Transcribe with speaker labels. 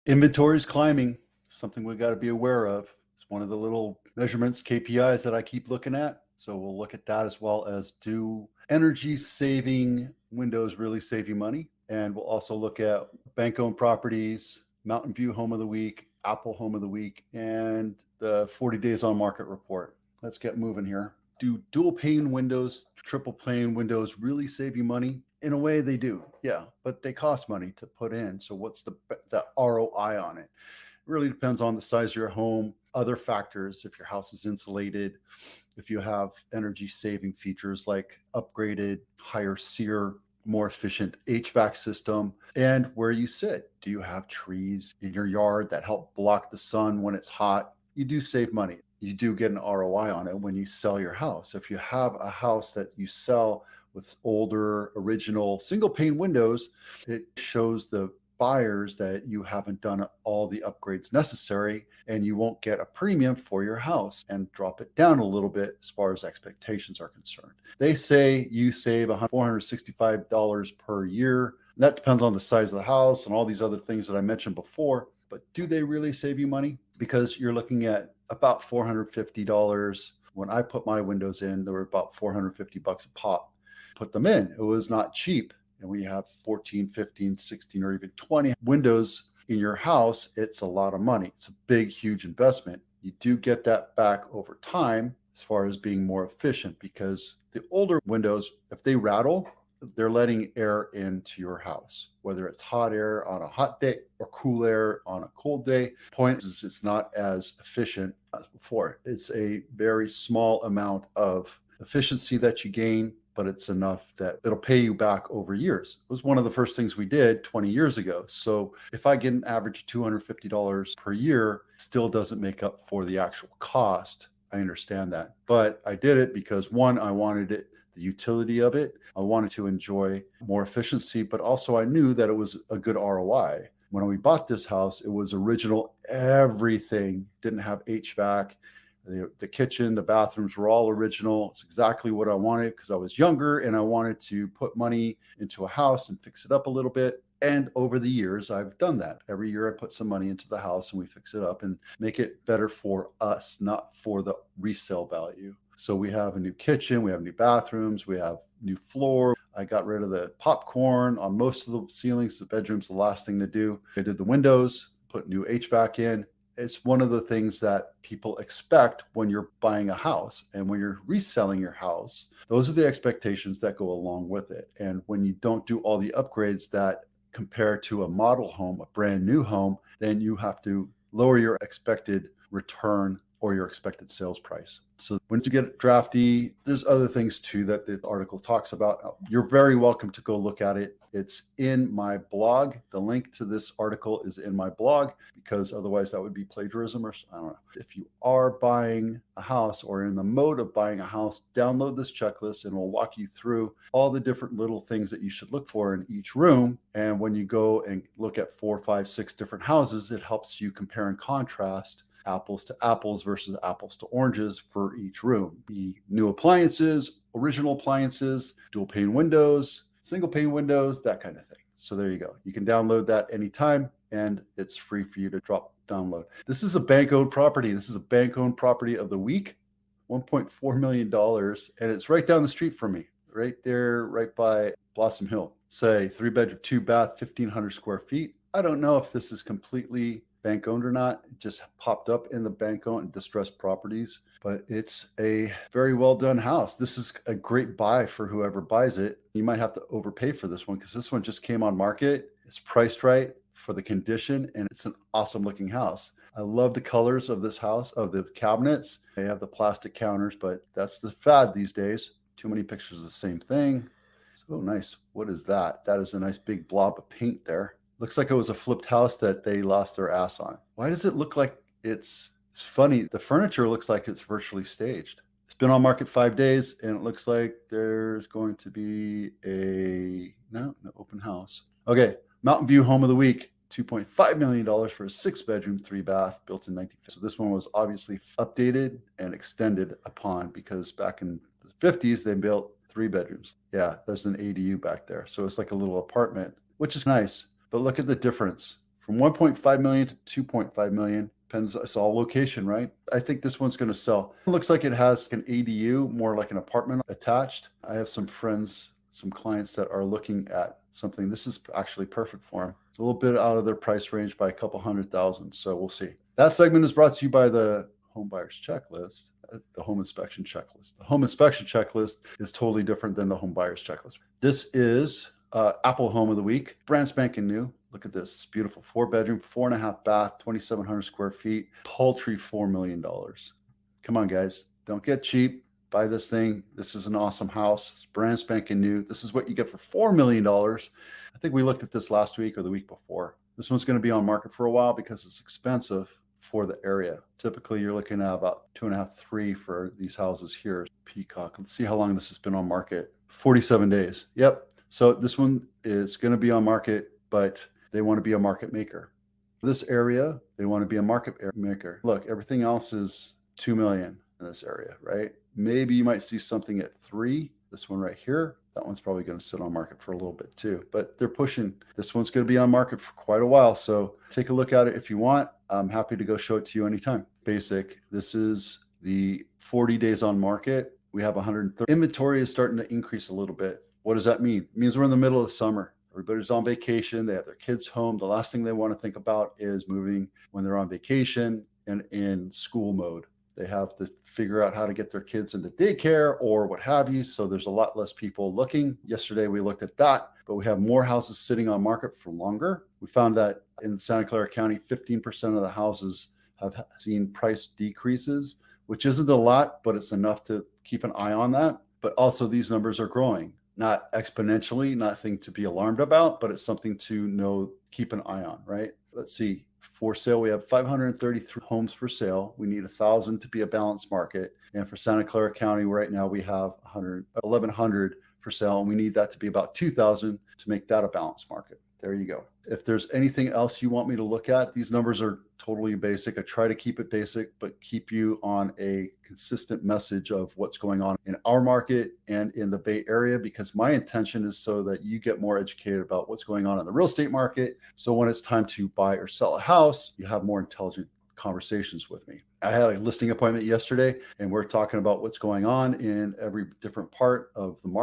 Speaker 1: Inventories climbing, something we got to be aware of. It's one of the little measurements, KPIs that I keep looking at. So we'll look at that, as well as do energy saving windows really save you money. And we'll also look at bank owned properties, Mountain View Home of the Week, Apple Home of the Week, and the 40 days on market report. Let's get moving here. Do dual pane windows, triple pane windows really save you money? In a way, they do, yeah, but they cost money to put in. So what's the ROI on it? It really depends on the size of your home, other factors. If your house is insulated, if you have energy saving features like upgraded, higher SEER, more efficient HVAC system, and where you sit. Do you have trees in your yard that help block the sun when it's hot? You do save money. You do get an ROI on it when you sell your house. If you have a house that you sell with older, original single pane windows, it shows the buyers that you haven't done all the upgrades necessary, and you won't get a premium for your house and drop it down a little bit as far as expectations are concerned. They say you save $465 per year. That depends on the size of the house and all these other things that I mentioned before. But do they really save you money? Because you're looking at about $450. When I put my windows in, they were about $450 a pop. Put them in. It was not cheap. And when you have 14, 15, 16, or even 20 windows in your house, it's a lot of money. It's a big, huge investment. You do get that back over time as far as being more efficient, because the older windows, if they rattle, they're letting air into your house, whether it's hot air on a hot day or cool air on a cold day. Point is, it's not as efficient as before. It's a very small amount of efficiency that you gain, but it's enough that it'll pay you back over years. It was one of the first things we did 20 years ago. So if I get an average of $250 per year, it still doesn't make up for the actual cost. I understand that. But I did it because, one, I wanted it, the utility of it. I wanted to enjoy more efficiency, but also I knew that it was a good ROI. When we bought this house, it was original, everything, didn't have HVAC. The kitchen, the bathrooms were all original. It's exactly what I wanted because I was younger and I wanted to put money into a house and fix it up a little bit. And over the years, I've done that. Every year I put some money into the house and we fix it up and make it better for us, not for the resale value. So we have a new kitchen, we have new bathrooms, we have new floor. I got rid of the popcorn on most of the ceilings. The bedroom's the last thing to do. I did the windows, put new HVAC in. It's one of the things that people expect when you're buying a house, and when you're reselling your house, those are the expectations that go along with it. And when you don't do all the upgrades that compare to a model home, a brand new home, then you have to lower your expected return or your expected sales price. So once you get drafty, there's other things too that the article talks about. You're very welcome to go look at it. It's in my blog. The link to this article is in my blog, because otherwise that would be plagiarism, or I don't know. If you are buying a house or in the mode of buying a house, download this checklist and we'll walk you through all the different little things that you should look for in each room. And when you go and look at 4, 5, 6 different houses, it helps you compare and contrast apples to apples versus apples to oranges for each room. The new appliances, original appliances, dual pane windows, single pane windows, that kind of thing. So there you go. You can download that anytime and it's free for you to download. This is a bank-owned property. This is a bank-owned property of the week, $1.4 million. And it's right down the street from me, right there, right by Blossom Hill. Say 3-bedroom, 2-bath, 1,500 square feet. I don't know if this is completely bank owned or not. It just popped up in the bank owned and distressed properties, but it's a very well done house. This is a great buy for whoever buys it. You might have to overpay for this one because this one just came on market. It's priced right for the condition, and it's an awesome looking house. I love the colors of this house, of the cabinets. They have the plastic counters, but that's the fad these days. Too many pictures of the same thing. So nice. What is that? That is a nice big blob of paint there. Looks like it was a flipped house that they lost their ass on. Why does it look like it's funny? The furniture looks like it's virtually staged. It's been on market 5 days, and it looks like there's going to be no open house. Okay, Mountain View Home of the Week, $2.5 million for a 6-bedroom, 3-bath, built in 1950. So this one was obviously updated and extended upon, because back in the 50s, they built 3 bedrooms. Yeah, there's an ADU back there. So it's like a little apartment, which is nice. But look at the difference from 1.5 million to 2.5 million. Depends, it's all location, right? I think this one's going to sell. It looks like it has an ADU, more like an apartment attached. I have some friends, some clients that are looking at something. This is actually perfect for them. It's a little bit out of their price range by a couple $100,000. So we'll see. That segment is brought to you by the Home Buyers Checklist, the home inspection checklist. The home inspection checklist is totally different than the home buyers checklist. This is Apple Home of the Week, brand spanking new. Look at this. It's beautiful. 4-bedroom, 4.5 bath, 2,700 square feet, paltry $4 million. Come on, guys. Don't get cheap. Buy this thing. This is an awesome house. It's brand spanking new. This is what you get for $4 million. I think we looked at this last week or the week before. This one's going to be on market for a while because it's expensive for the area. Typically, you're looking at about 2.5, 3 for these houses here. Peacock. Let's see how long this has been on market. 47 days. Yep. So this one is going to be on market, but they want to be a market maker. This area, they want to be a market maker. Look, everything else is 2 million in this area, right? Maybe you might see something at 3. This one right here, that one's probably going to sit on market for a little bit too, but they're pushing. This one's going to be on market for quite a while. So take a look at it if you want. I'm happy to go show it to you anytime. Basic. This is the 40 days on market. We have 130. Inventory is starting to increase a little bit. What does that mean? It means we're in the middle of the summer. Everybody's on vacation. They have their kids home. The last thing they want to think about is moving when they're on vacation and in school mode. They have to figure out how to get their kids into daycare or what have you. So there's a lot less people looking. Yesterday we looked at that, but we have more houses sitting on market for longer. We found that in Santa Clara County, 15% of the houses have seen price decreases, which isn't a lot, but it's enough to keep an eye on that. But also these numbers are growing. Not exponentially, nothing to be alarmed about, but it's something to know, keep an eye on, right? Let's see. For sale, we have 533 homes for sale. We need 1,000 to be a balanced market. And for Santa Clara County, right now we have 1,100 for sale, and we need that to be about 2,000 to make that a balanced market. There you go. If there's anything else you want me to look at, these numbers are totally basic. I try to keep it basic, but keep you on a consistent message of what's going on in our market and in the Bay Area, because my intention is so that you get more educated about what's going on in the real estate market. So when it's time to buy or sell a house, you have more intelligent conversations with me. I had a listing appointment yesterday, and we're talking about what's going on in every different part of the market.